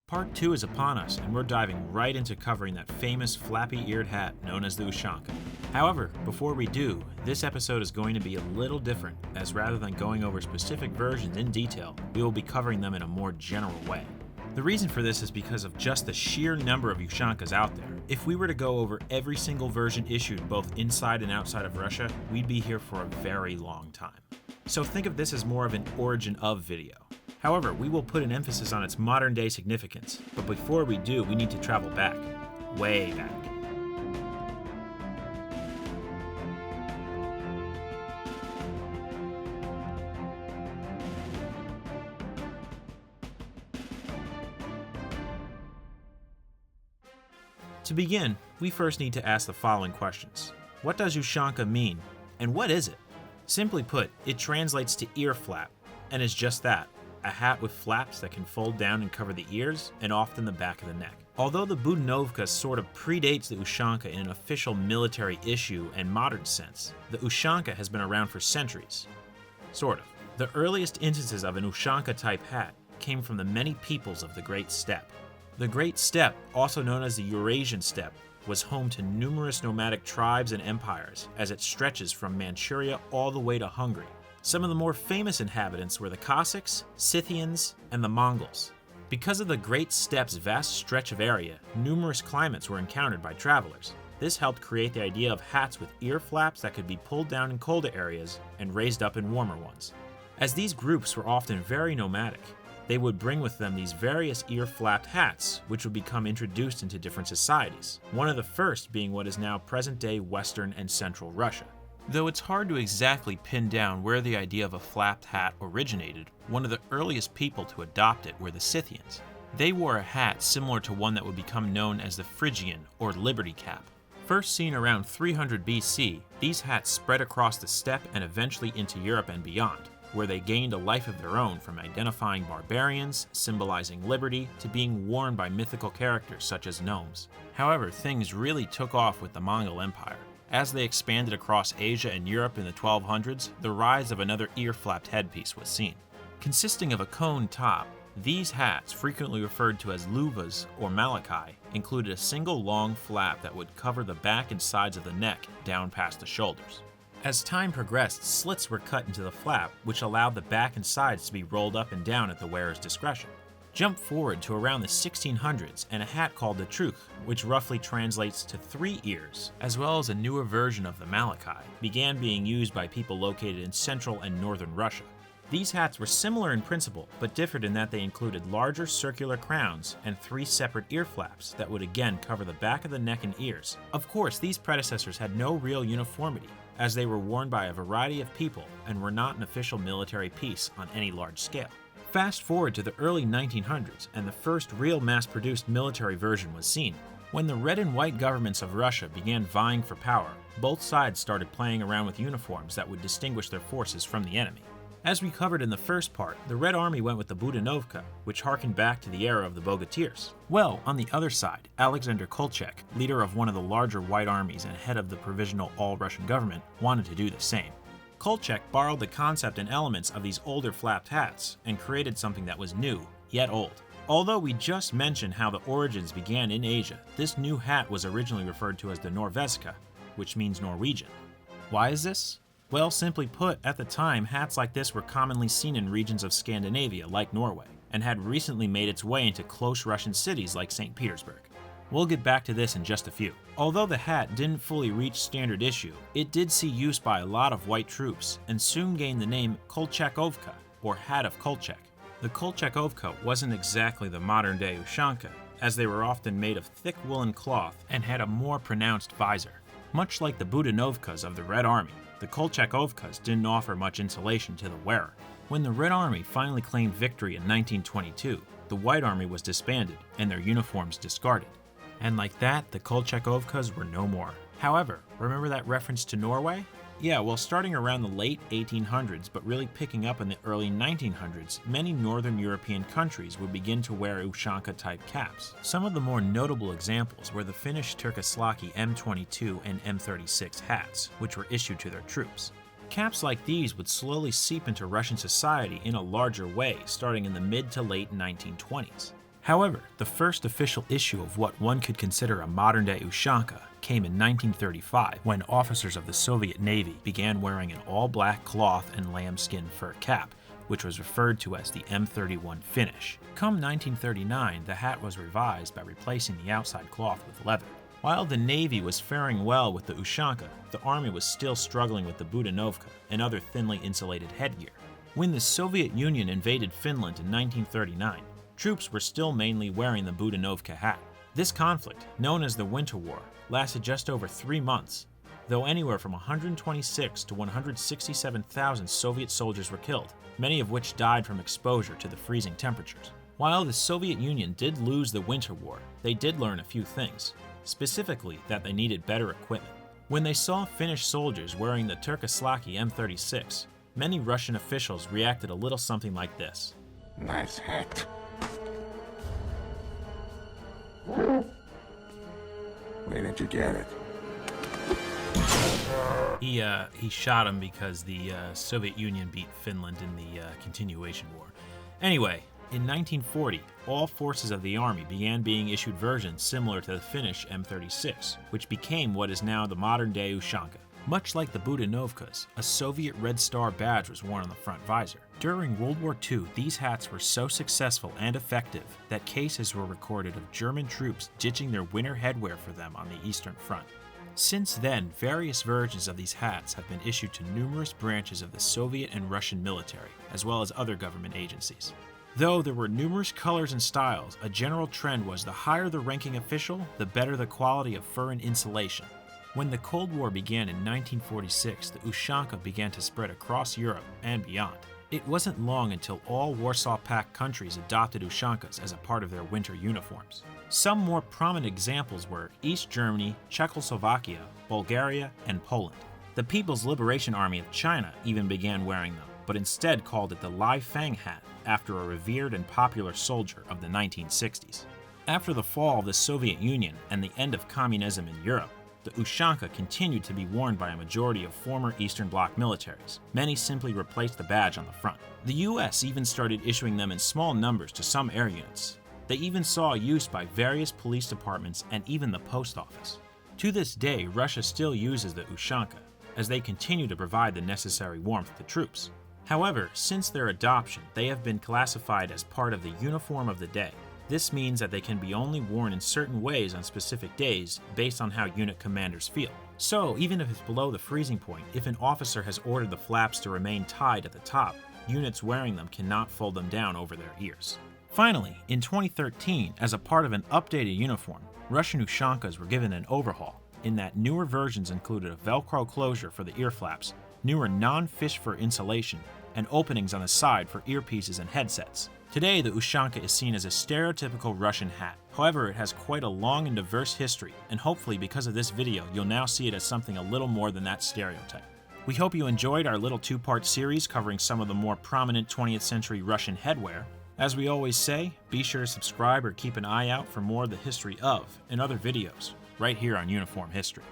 Part 2 is upon us, and we're diving right into covering that famous flappy-eared hat known as the Ushanka. However, before we do, this episode is going to be a little different, as rather than going over specific versions in detail, we will be covering them in a more general way. The reason for this is because of just the sheer number of Ushankas out there. If we were to go over every single version issued both inside and outside of Russia, we'd be here for a very long time. So think of this as more of an origin of video. However, we will put an emphasis on its modern day significance, but before we do, we need to travel back, way back. To begin, we first need to ask the following questions. What does Ushanka mean, and what is it? Simply put, it translates to ear flap, and is just that. A hat with flaps that can fold down and cover the ears, and often the back of the neck. Although the Budanovka sort of predates the Ushanka in an official military issue and modern sense, the Ushanka has been around for centuries. Sort of. The earliest instances of an Ushanka-type hat came from the many peoples of the Great Steppe. The Great Steppe, also known as the Eurasian Steppe, was home to numerous nomadic tribes and empires, as it stretches from Manchuria all the way to Hungary. Some of the more famous inhabitants were the Cossacks, Scythians, and the Mongols. Because of the Great Steppe's vast stretch of area, numerous climates were encountered by travelers. This helped create the idea of hats with ear flaps that could be pulled down in colder areas and raised up in warmer ones. As these groups were often very nomadic, they would bring with them these various ear-flapped hats, which would become introduced into different societies, one of the first being what is now present-day Western and Central Russia. Though it's hard to exactly pin down where the idea of a flapped hat originated, one of the earliest people to adopt it were the Scythians. They wore a hat similar to one that would become known as the Phrygian or Liberty Cap. First seen around 300 BC, these hats spread across the steppe and eventually into Europe and beyond, where they gained a life of their own, from identifying barbarians, symbolizing liberty, to being worn by mythical characters such as gnomes. However, things really took off with the Mongol Empire. As they expanded across Asia and Europe in the 1200s, the rise of another ear-flapped headpiece was seen. Consisting of a cone top, these hats, frequently referred to as luvas or malachi, included a single long flap that would cover the back and sides of the neck down past the shoulders. As time progressed, slits were cut into the flap, which allowed the back and sides to be rolled up and down at the wearer's discretion. Jump forward to around the 1600s and a hat called the trukh, which roughly translates to 3 ears, as well as a newer version of the malachi, began being used by people located in central and northern Russia. These hats were similar in principle, but differed in that they included larger circular crowns and 3 separate ear flaps that would again cover the back of the neck and ears. Of course, these predecessors had no real uniformity, as they were worn by a variety of people and were not an official military piece on any large scale. Fast forward to the early 1900s, and the first real mass-produced military version was seen. When the red and white governments of Russia began vying for power, both sides started playing around with uniforms that would distinguish their forces from the enemy. As we covered in the first part, the Red Army went with the Budanovka, which harkened back to the era of the Bogatirs. Well, on the other side, Alexander Kolchak, leader of one of the larger white armies and head of the provisional all-Russian government, wanted to do the same. Kolchak borrowed the concept and elements of these older flapped hats and created something that was new, yet old. Although we just mentioned how the origins began in Asia, this new hat was originally referred to as the Norveska, which means Norwegian. Why is this? Well, simply put, at the time, hats like this were commonly seen in regions of Scandinavia, like Norway, and had recently made its way into close Russian cities like St. Petersburg. We'll get back to this in just a few. Although the hat didn't fully reach standard issue, it did see use by a lot of white troops, and soon gained the name Kolchakovka, or Hat of Kolchak. The Kolchakovka wasn't exactly the modern-day Ushanka, as they were often made of thick woolen cloth and had a more pronounced visor. Much like the Budanovkas of the Red Army, the Kolchakovkas didn't offer much insulation to the wearer. When the Red Army finally claimed victory in 1922, the White Army was disbanded and their uniforms discarded. And like that, the Kolchakovkas were no more. However, remember that reference to Norway? Yeah, well, starting around the late 1800s, but really picking up in the early 1900s, many northern European countries would begin to wear Ushanka-type caps. Some of the more notable examples were the Finnish Turkislaki M22 and M36 hats, which were issued to their troops. Caps like these would slowly seep into Russian society in a larger way, starting in the mid to late 1920s. However, the first official issue of what one could consider a modern-day Ushanka came in 1935 when officers of the Soviet Navy began wearing an all-black cloth and lambskin fur cap, which was referred to as the M31 finish. Come 1939, the hat was revised by replacing the outside cloth with leather. While the Navy was faring well with the Ushanka, the Army was still struggling with the Budanovka and other thinly insulated headgear. When the Soviet Union invaded Finland in 1939, troops were still mainly wearing the Budanovka hat. This conflict, known as the Winter War, lasted just over 3 months, though anywhere from 126 to 167,000 Soviet soldiers were killed, many of which died from exposure to the freezing temperatures. While the Soviet Union did lose the Winter War, they did learn a few things, specifically that they needed better equipment. When they saw Finnish soldiers wearing the Turkislaki M36, many Russian officials reacted a little something like this. Nice hat. Where did you get it? He shot him because the Soviet Union beat Finland in the continuation war. Anyway, in 1940, all forces of the Army began being issued versions similar to the Finnish M36, which became what is now the modern-day Ushanka. Much like the Budanovkas, a Soviet Red Star badge was worn on the front visor. During World War II, these hats were so successful and effective that cases were recorded of German troops ditching their winter headwear for them on the Eastern Front. Since then, various versions of these hats have been issued to numerous branches of the Soviet and Russian military, as well as other government agencies. Though there were numerous colors and styles, a general trend was the higher the ranking official, the better the quality of fur and insulation. When the Cold War began in 1946, the Ushanka began to spread across Europe and beyond. It wasn't long until all Warsaw Pact countries adopted Ushankas as a part of their winter uniforms. Some more prominent examples were East Germany, Czechoslovakia, Bulgaria, and Poland. The People's Liberation Army of China even began wearing them, but instead called it the Lai Fang hat after a revered and popular soldier of the 1960s. After the fall of the Soviet Union and the end of communism in Europe, the Ushanka continued to be worn by a majority of former Eastern Bloc militaries. Many simply replaced the badge on the front. The US even started issuing them in small numbers to some air units. They even saw use by various police departments and even the post office. To this day, Russia still uses the Ushanka, as they continue to provide the necessary warmth to troops. However, since their adoption, they have been classified as part of the uniform of the day. This means that they can be only worn in certain ways on specific days based on how unit commanders feel. So, even if it's below the freezing point, if an officer has ordered the flaps to remain tied at the top, units wearing them cannot fold them down over their ears. Finally, in 2013, as a part of an updated uniform, Russian Ushankas were given an overhaul, in that newer versions included a Velcro closure for the ear flaps, newer non-fish fur insulation, and openings on the side for earpieces and headsets. Today, the Ushanka is seen as a stereotypical Russian hat. However, it has quite a long and diverse history, and hopefully because of this video, you'll now see it as something a little more than that stereotype. We hope you enjoyed our little two-part series covering some of the more prominent 20th century Russian headwear. As we always say, be sure to subscribe or keep an eye out for more of the history of and other videos right here on Uniform History.